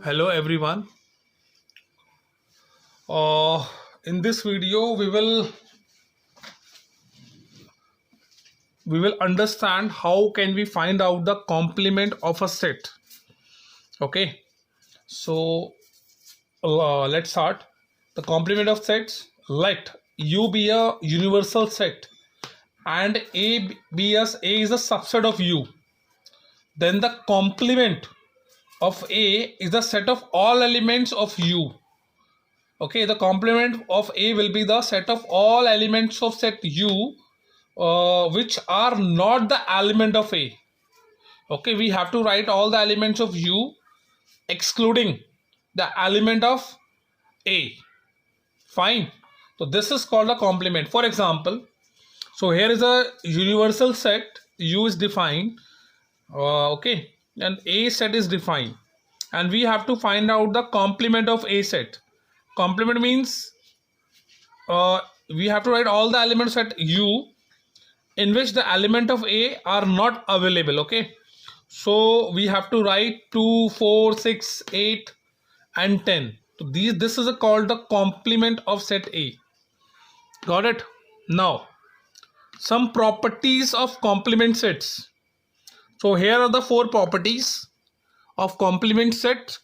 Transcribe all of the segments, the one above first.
Hello everyone. In this video we will understand how can we find out the complement of a set. Okay, so let's start. The complement of sets. Let U be a universal set and A is a subset of U. Then the complement of A is the set of all elements of U. Okay, the complement of A will be the set of all elements of set U which are not the element of A. Okay, we have to write all the elements of U excluding the element of A. Fine. So this is called a complement. For example, so here is a universal set. U is defined. Okay, and A set is defined, and we have to find out the complement of A set. Complement means we have to write all the elements at U in which the element of A are not available. Okay, so we have to write 2, 4, 6, 8 and 10. So this is called the complement of set A. Got it? Now some properties of complement sets. So here are the 4 properties of complement set.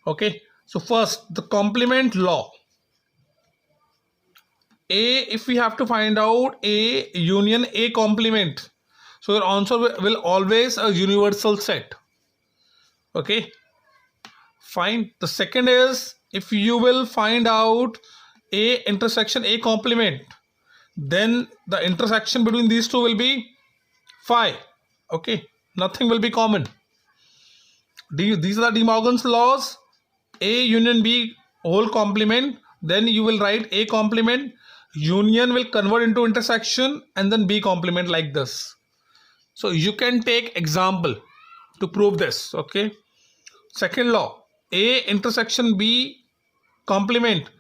Okay, so first, the complement law. If we have to find out A union A complement, so your answer will always a universal set. Okay, fine. The second is, if you will find out A intersection A complement, then the intersection between these two will be phi. Okay, nothing will be common. These are the De Morgan's laws. A union B whole complement, then you will write A complement, union will convert into intersection, and then B complement, like this. So you can take example to prove this. Okay, second law, A intersection B complement.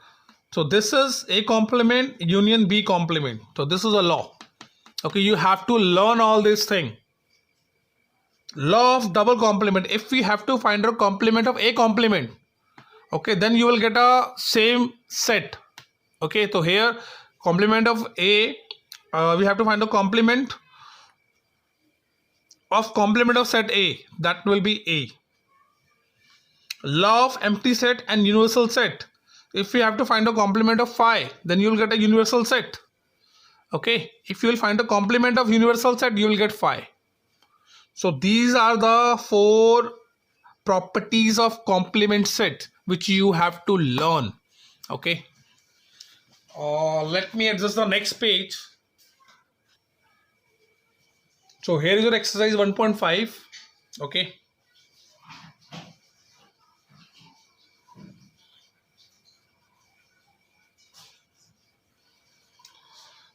So this is A complement union B complement. So this is a law. Okay, you have to learn all these things. Law of double complement. If we have to find a complement of A complement, okay, then you will get a same set. Okay, so here complement of A, we have to find a complement of set A, that will be A. Law of empty set and universal set. If we have to find a complement of phi, then you will get a universal set. Okay, if you will find a complement of universal set, you will get phi. So these are the 4 properties of complement set which you have to learn. Okay, let me adjust the next page. So here is your exercise 1.5. Okay,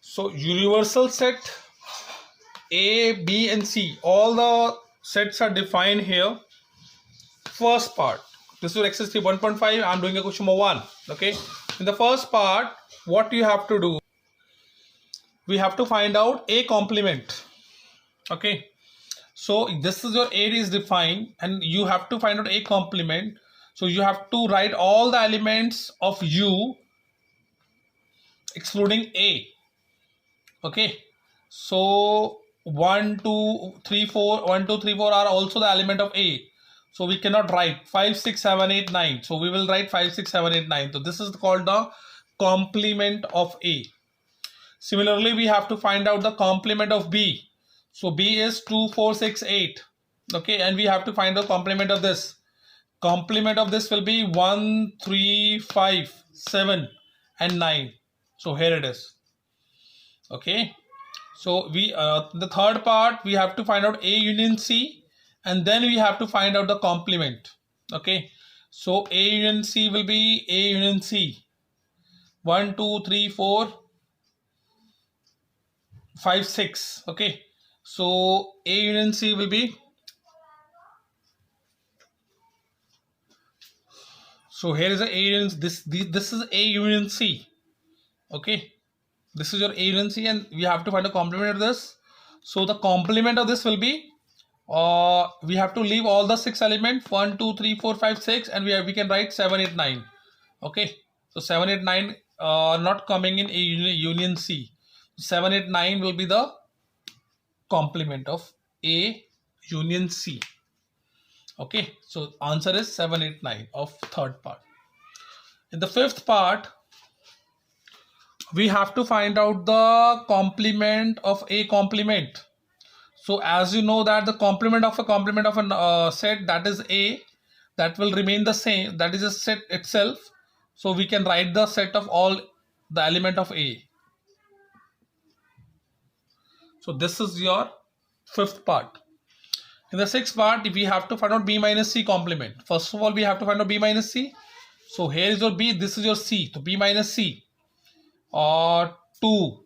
so universal set A, B and C, all the sets are defined here. First part, this is exercise 1.5. I am doing a question number 1. Okay, in the first part, what you have to do, we have to find out A complement. Okay, so this is your A is defined and you have to find out A complement. So you have to write all the elements of U excluding A. Okay, so 1, 2, 3, 4, 1, 2, 3, 4 are also the element of A. So we cannot write 5, 6, 7, 8, 9. So we will write 5, 6, 7, 8, 9. So this is called the complement of A. Similarly, we have to find out the complement of B. So B is 2, 4, 6, 8. Okay, and we have to find the complement of this. Complement of this will be 1, 3, 5, 7 and 9. So here it is. Okay, so we the third part, we have to find out A union C, and then we have to find out the complement. Okay, so A union C will be A union C. 1, 2, 3, 4, 5, 6. Okay, so A union C will be, so here is a union, this is A union C. Okay, this is your A union C, and we have to find a complement of this. So the complement of this will be we have to leave all the 6 elements 1 2 3 4 5 6, and we can write 7 8 9. Okay, so 7 8 9 not coming in A union C. 7 8 9 will be the complement of A union C. Okay, so answer is 7 8 9 of third part. In the fifth part, we have to find out the complement of a complement. So as you know that the complement of a set, that is A, that will remain the same, that is a set itself. So we can write the set of all the element of A. So this is your fifth part. In the sixth part, if we have to find out B minus C complement. First of all, we have to find out B minus C. So here is your B, this is your C. So B minus C. 2,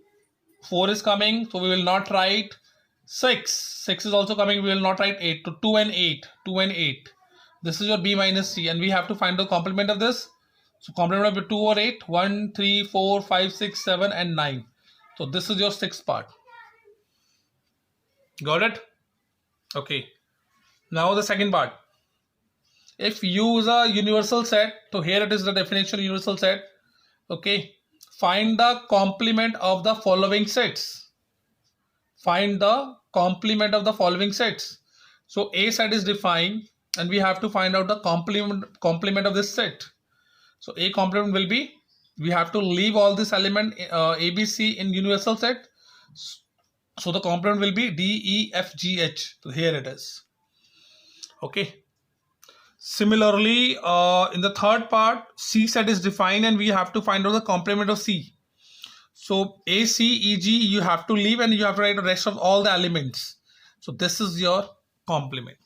4 is coming, so we will not write 6. 6 is also coming, we will not write 8. So 2 and 8. 2 and 8. This is your B minus C, and we have to find the complement of this. So complement of 2 or 8. 1, 3, 4, 5, 6, 7, and 9. So this is your sixth part. Got it? Okay. Now the second part. If you use a universal set, so here it is the definition of universal set. Okay. Find the complement of the following sets. Find the complement of the following sets. So A set is defined, and we have to find out the complement of this set. So A complement will be, we have to leave all this element A, B, C in universal set. So the complement will be D, E, F, G, H. So here it is. Okay. Similarly, in the third part, C set is defined, and we have to find out the complement of C. So A, C, E, G, you have to leave, and you have to write the rest of all the elements. So this is your complement.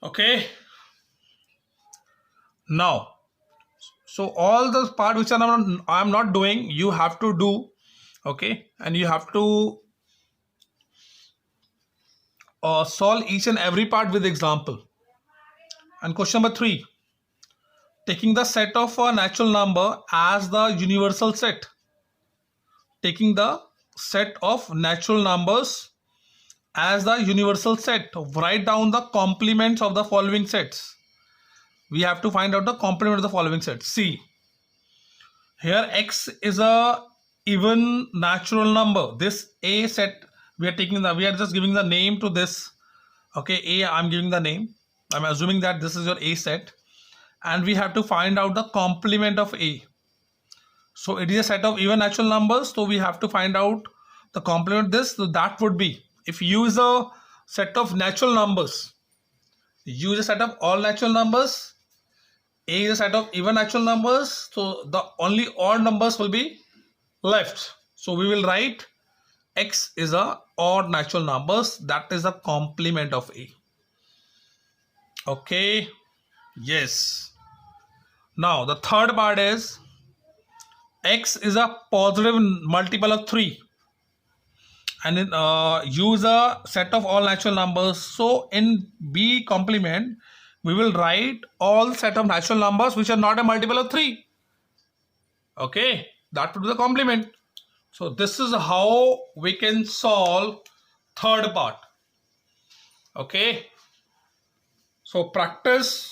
Okay. Now, so all the part which I am not doing, you have to do. Okay, and you have to solve each and every part with example. And question number 3, taking the set of a natural number as the universal set. Taking the set of natural numbers as the universal set. Write down the complements of the following sets. We have to find out the complement of the following sets. See, here X is a even natural number. This A set, we are just giving the name to this. Okay, A, I'm giving the name. I'm assuming that this is your A set, and we have to find out the complement of A. So it is a set of even natural numbers, so we have to find out the complement of this. So that would be, if you use a set of natural numbers, use a set of all natural numbers. A is a set of even natural numbers, so the only odd numbers will be left. So we will write X is a odd natural numbers, that is a complement of A. Okay, yes. Now the third part is X is a positive multiple of 3, and use a set of all natural numbers. So in B complement, we will write all set of natural numbers which are not a multiple of 3. Okay, that would be the complement. So this is how we can solve third part. Okay, so practice.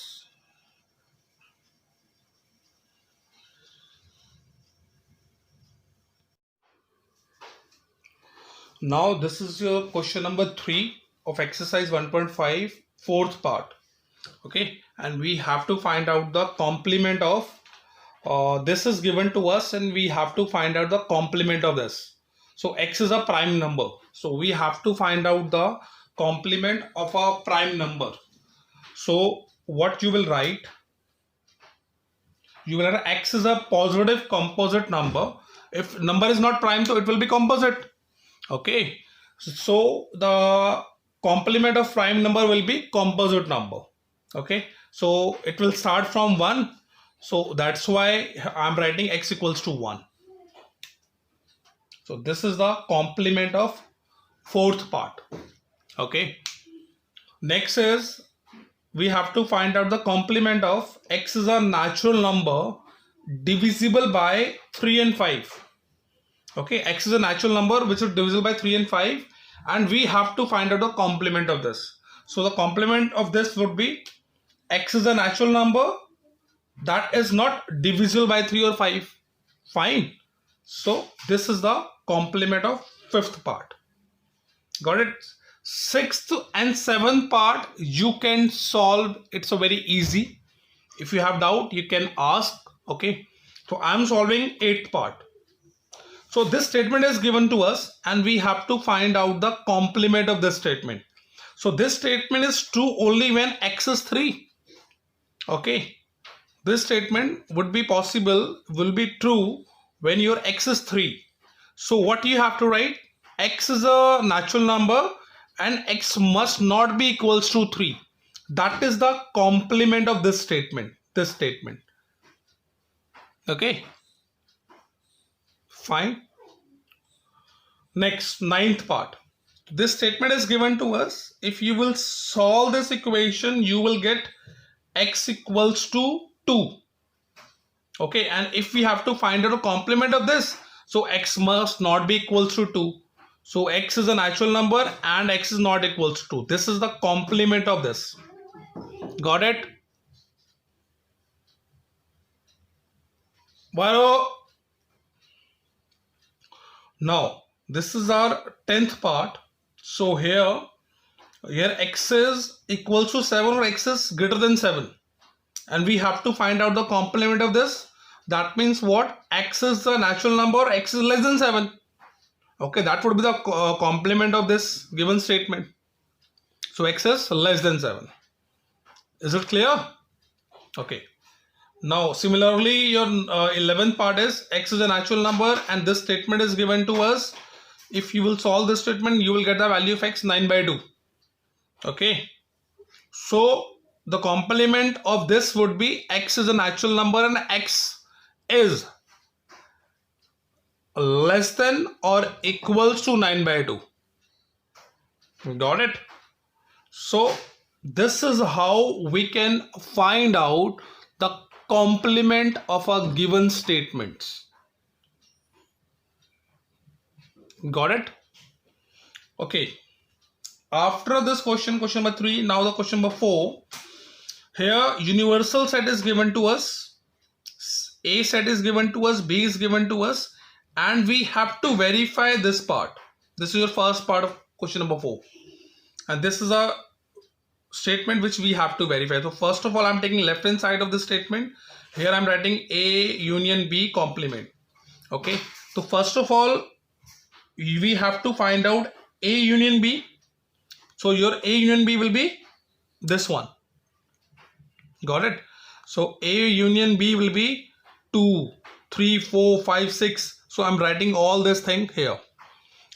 Now this is your question number 3 of exercise 1.5, fourth part. Okay, and we have to find out the complement of this is given to us, and we have to find out the complement of this. So X is a prime number, so we have to find out the complement of a prime number. So what you will write, you will write X is a positive composite number. If number is not prime, so it will be composite. Okay, so the complement of prime number will be composite number. Okay, so it will start from 1. So that's why I'm writing X equals to 1. So this is the complement of fourth part. Okay, next is we have to find out the complement of X is a natural number divisible by 3 and 5. Okay, X is a natural number which is divisible by 3 and 5, and we have to find out the complement of this. So the complement of this would be x is a natural number that is not divisible by 3 or 5. Fine. So this is the complement of fifth part. Got it? Sixth and seventh part you can solve. It's a very easy. If you have doubt, you can ask. Okay. So I'm solving eighth part. So this statement is given to us and we have to find out the complement of this statement. So this statement is true only when x is 3. Okay. This statement would be possible, will be true when your x is 3. So what you have to write? X is a natural number and x must not be equals to 3. That is the complement of this statement. Okay. Fine. Next, ninth part. This statement is given to us. If you will solve this equation, you will get x equals to 2. Okay, and if we have to find out a complement of this, so x must not be equals to 2. So x is a natural number and x is not equals to 2. This is the complement of this. Got it? Well, now this is our 10th part. So here x is equals to 7 or x is greater than 7. And we have to find out the complement of this. That means what? X is the natural number, x is less than 7. Okay, that would be the complement of this given statement. So x is less than 7. Is it clear? Okay. Now similarly your 11th part is x is a natural number and this statement is given to us. If you will solve this statement, you will get the value of x 9 by 2. Okay. So the complement of this would be x is a natural number and x is less than or equals to 9 by 2. Got it? So this is how we can find out the complement of a given statements. Got it? Okay. After this question number 3, now the question number 4. Here universal set is given to us, A set is given to us, B is given to us, and we have to verify this part. This is your first part of question number 4. And this is a statement which we have to verify. So first of all, I'm taking left hand side of the statement. Here I'm writing A union B complement. Okay. So first of all, we have to find out A union B. So your A union B will be this one. Got it? So A union B will be 2, 3, 4, 5, 6. So I'm writing all this thing here.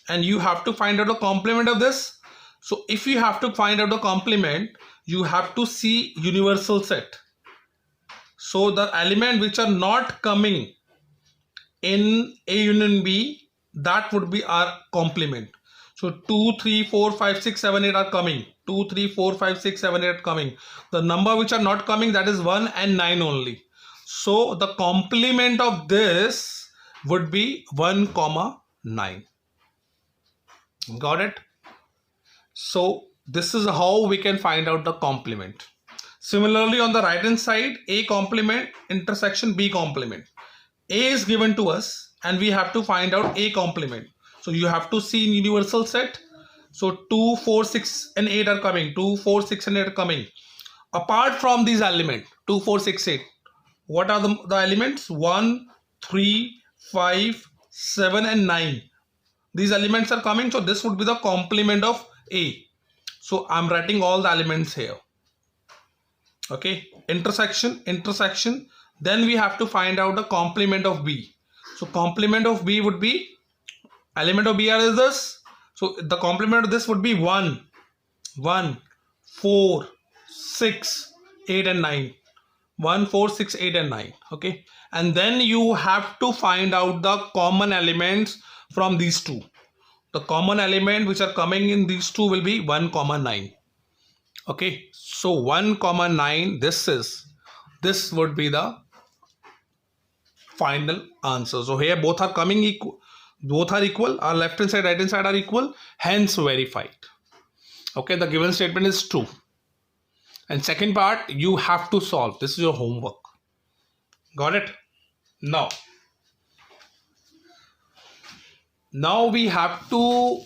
And you have to find out the complement of this. So if you have to find out the complement, you have to see universal set. So the element which are not coming in A union B, that would be our complement. So 2, 3, 4, 5, 6, 7, 8 are coming. 2, 3, 4, 5, 6, 7, 8 are coming. The number which are not coming, that is 1 and 9 only. So the complement of this would be 1, 9. Got it? So this is how we can find out the complement. Similarly, on the right hand side, A complement intersection B complement. A is given to us and we have to find out A complement. So you have to see universal set. So 2, 4, 6 and 8 are coming. 2, 4, 6 and 8 are coming. Apart from these elements, 2, 4, 6, 8. What are the elements? 1, 3, 5, 7 and 9. These elements are coming. So this would be the complement of A. So I'm writing all the elements here. Okay. Intersection. Then we have to find out the complement of B. So complement of B would be, element of B is this. So the complement of this would be 1, 4, 6, 8 and 9. 1, 4, 6, 8 and 9. Okay. And then you have to find out the common elements from these two. The common element which are coming in these two will be 1, 9. Okay. So 1, 9, this would be the final answer. So here both are coming equal. both are equal, our left hand side, right hand side are equal, hence verified. Okay, the given statement is true. And second part, you have to solve. This is your homework. Got it? Now we have to